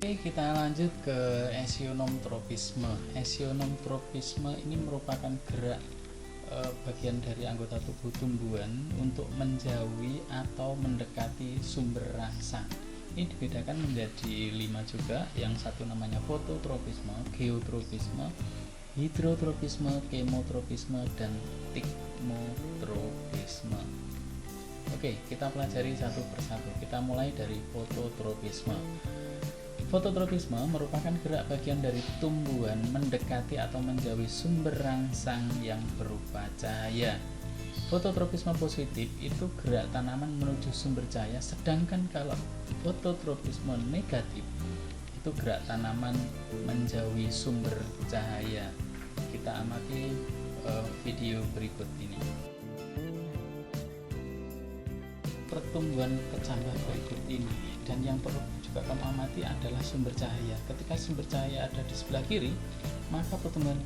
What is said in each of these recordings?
Oke, kita lanjut ke esionomtropisme. Esionomtropisme ini merupakan gerak bagian dari anggota tubuh tumbuhan untuk menjauhi atau mendekati sumber rangsang. Ini dibedakan menjadi 5 juga. Yang satu namanya fototropisme, geotropisme, hidrotropisme, kemotropisme, dan tikmotropisme. Oke, kita pelajari satu persatu. Kita mulai dari fototropisme. Fototropisme merupakan gerak bagian dari tumbuhan mendekati atau menjauhi sumber rangsang yang berupa cahaya. Fototropisme positif itu gerak tanaman menuju sumber cahaya, sedangkan kalau fototropisme negatif itu gerak tanaman menjauhi sumber cahaya. Kita amati video berikut ini. Pertumbuhan kecambah berikut ini, dan yang perlu juga kamu amati adalah sumber cahaya. Ketika sumber cahaya ada di sebelah kiri, maka pertumbuhan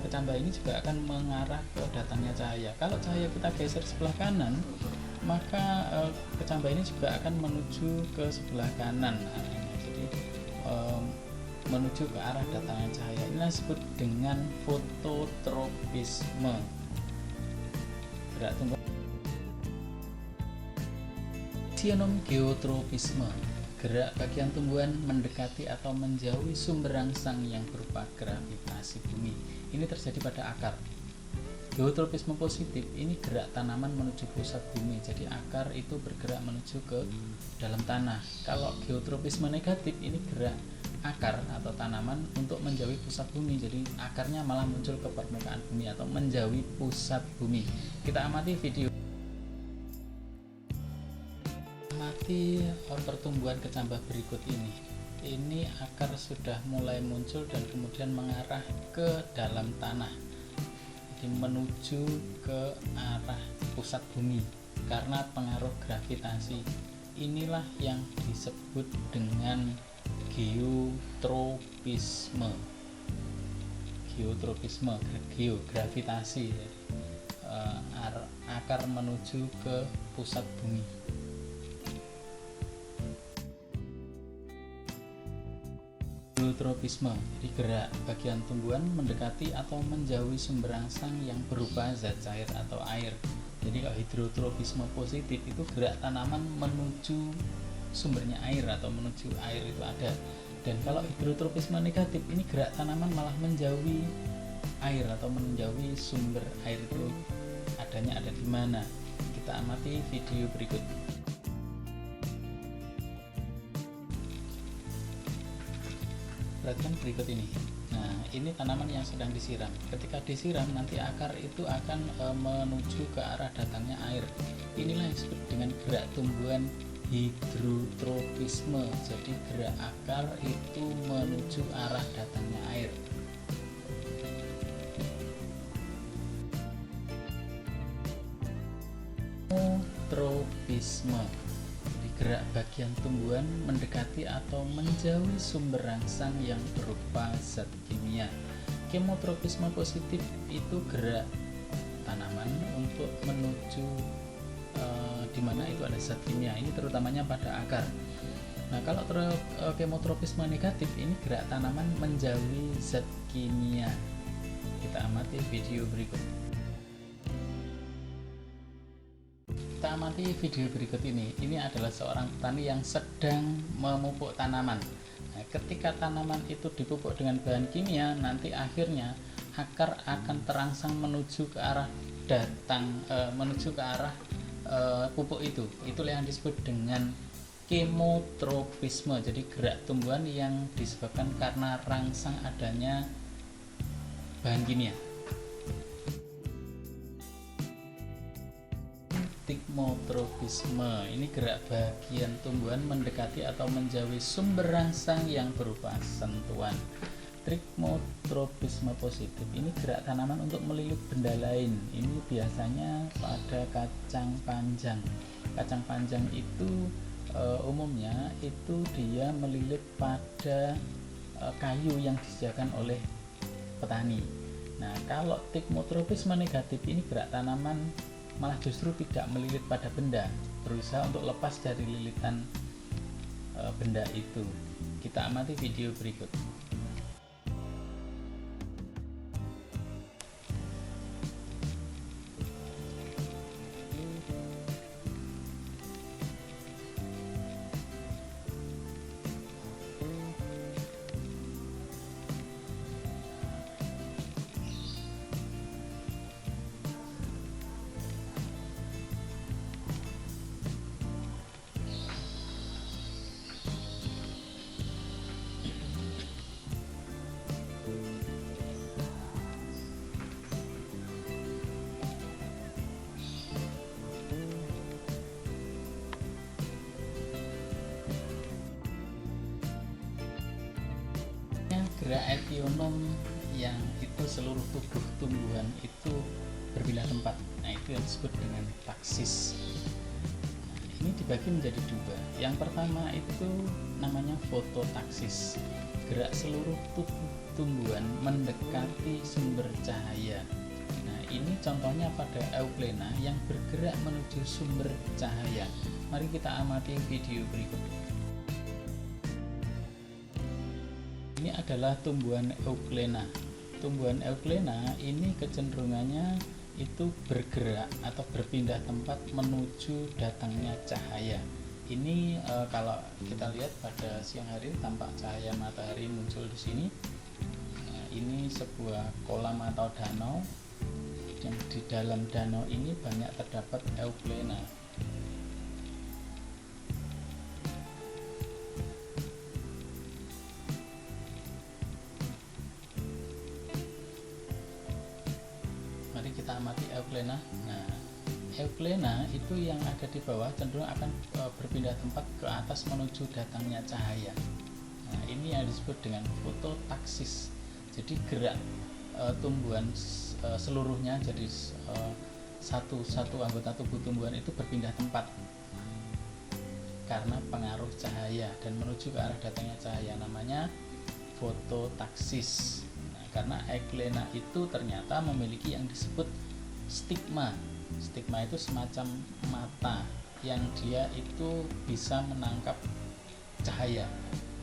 kecambah ini juga akan mengarah ke datangnya cahaya. Kalau cahaya kita geser sebelah kanan, maka kecambah ini juga akan menuju ke sebelah kanan. Jadi menuju ke arah datangnya cahaya. Ini disebut dengan fototropisme. Gerak tumbuhan. Geotropisme, gerak bagian tumbuhan mendekati atau menjauhi sumber rangsang yang berupa gravitasi bumi. Ini terjadi pada akar. Geotropisme positif ini gerak tanaman menuju pusat bumi, jadi akar itu bergerak menuju ke dalam tanah. Kalau geotropisme negatif ini gerak akar atau tanaman untuk menjauhi pusat bumi, jadi akarnya malah muncul ke permukaan bumi atau menjauhi pusat bumi. Kita amati video. Amati pertumbuhan kecambah berikut ini. Ini akar sudah mulai muncul dan kemudian mengarah ke dalam tanah, jadi menuju ke arah pusat bumi karena pengaruh gravitasi. Inilah yang disebut dengan geotropisme. Gravitasi, akar menuju ke pusat bumi. Hidrotropisme, jadi gerak bagian tumbuhan mendekati atau menjauhi sumber rangsang yang berupa zat cair atau air. Jadi kalau hidrotropisme positif itu gerak tanaman menuju sumbernya air atau menuju air itu ada. Dan kalau hidrotropisme negatif ini gerak tanaman malah menjauhi air atau menjauhi sumber air itu adanya ada di mana. Kita amati video berikut. Perhatikan berikut ini. Nah, ini tanaman yang sedang disiram. Ketika disiram, nanti akar itu akan menuju ke arah datangnya air. Inilah yang disebut dengan gerak tumbuhan hidrotropisme. Jadi gerak akar itu menuju arah datangnya air. Tropisme, gerak bagian tumbuhan mendekati atau menjauhi sumber rangsang yang berupa zat kimia. Kemotropisme positif itu gerak tanaman untuk menuju di mana itu ada zat kimia. Ini terutamanya pada akar. Nah, kalau kemotropisme negatif ini gerak tanaman menjauhi zat kimia. Kita amati video berikut. Kita amati video berikut ini. Ini adalah seorang petani yang sedang memupuk tanaman. Nah, ketika tanaman itu dipupuk dengan bahan kimia, nanti akhirnya akar akan terangsang menuju ke arah pupuk itu. Itulah yang disebut dengan kemotropisme. Jadi gerak tumbuhan yang disebabkan karena rangsang adanya bahan kimia. Tikmotropisme, ini gerak bagian tumbuhan mendekati atau menjauhi sumber rangsang yang berupa sentuhan. Tikmotropisme positif, ini gerak tanaman untuk melilit benda lain. Ini biasanya pada kacang panjang. Kacang panjang itu umumnya itu dia melilit pada kayu yang disediakan oleh petani. Nah, kalau tikmotropisme negatif ini gerak tanaman malah justru tidak melilit pada benda, berusaha untuk lepas dari lilitan benda itu. Kita amati video berikut. Gerak epionom yang itu seluruh tubuh tumbuhan itu berpindah tempat. Nah, itu yang disebut dengan taksis. Nah, ini dibagi menjadi dua. Yang pertama itu namanya fototaksis. Gerak seluruh tubuh tumbuhan mendekati sumber cahaya. Nah, ini contohnya pada Euglena yang bergerak menuju sumber cahaya. Mari kita amati video berikut. Ini adalah tumbuhan Euglena. Tumbuhan Euglena ini kecenderungannya itu bergerak atau berpindah tempat menuju datangnya cahaya. Ini kalau kita lihat pada siang hari tampak cahaya matahari muncul di sini. Nah, ini sebuah kolam atau danau, yang di dalam danau ini banyak terdapat Euglena. Mari kita amati Euglena. Nah, Euglena itu yang ada di bawah cenderung akan berpindah tempat ke atas menuju datangnya cahaya. Nah, ini yang disebut dengan fototaksis. Jadi gerak tumbuhan seluruhnya, jadi satu anggota tubuh tumbuhan itu berpindah tempat karena pengaruh cahaya dan menuju ke arah datangnya cahaya, namanya fototaksis. Karena Euglena itu ternyata memiliki yang disebut stigma. Stigma itu semacam mata yang dia itu bisa menangkap cahaya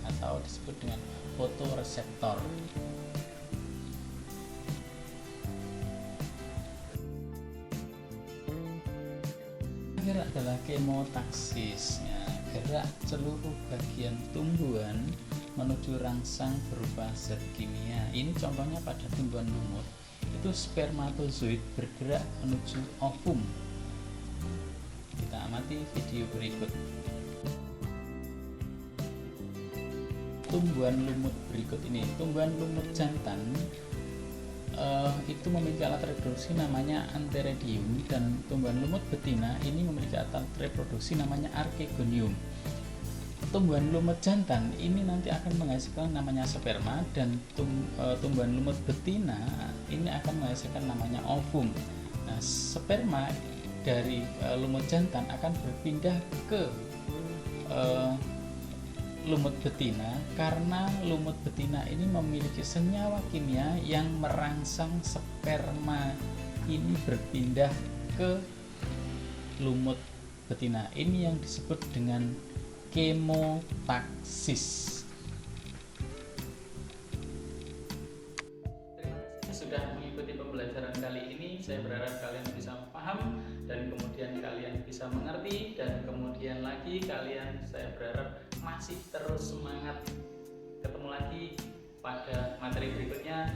atau disebut dengan fotoreseptor. Terakhir adalah kemotaksis. Gerak seluruh bagian tumbuhan menuju rangsang berupa zat kimia. Ini contohnya pada tumbuhan lumut, itu spermatozoid bergerak menuju ovum. Kita amati video berikut. Tumbuhan lumut berikut ini, tumbuhan lumut jantan itu memiliki alat reproduksi namanya antheridium, dan tumbuhan lumut betina ini memiliki alat reproduksi namanya archegonium. Tumbuhan lumut jantan ini nanti akan menghasilkan namanya sperma, dan tumbuhan lumut betina ini akan menghasilkan namanya ovum. Nah, sperma dari lumut jantan akan berpindah ke lumut betina karena lumut betina ini memiliki senyawa kimia yang merangsang sperma ini berpindah ke lumut betina. Ini yang disebut dengan kemotaksis. Sudah mengikuti pembelajaran kali ini, saya berharap kalian bisa paham dan kemudian kalian bisa mengerti, dan kemudian lagi kalian, saya berharap masih terus semangat. Ketemu lagi pada materi berikutnya.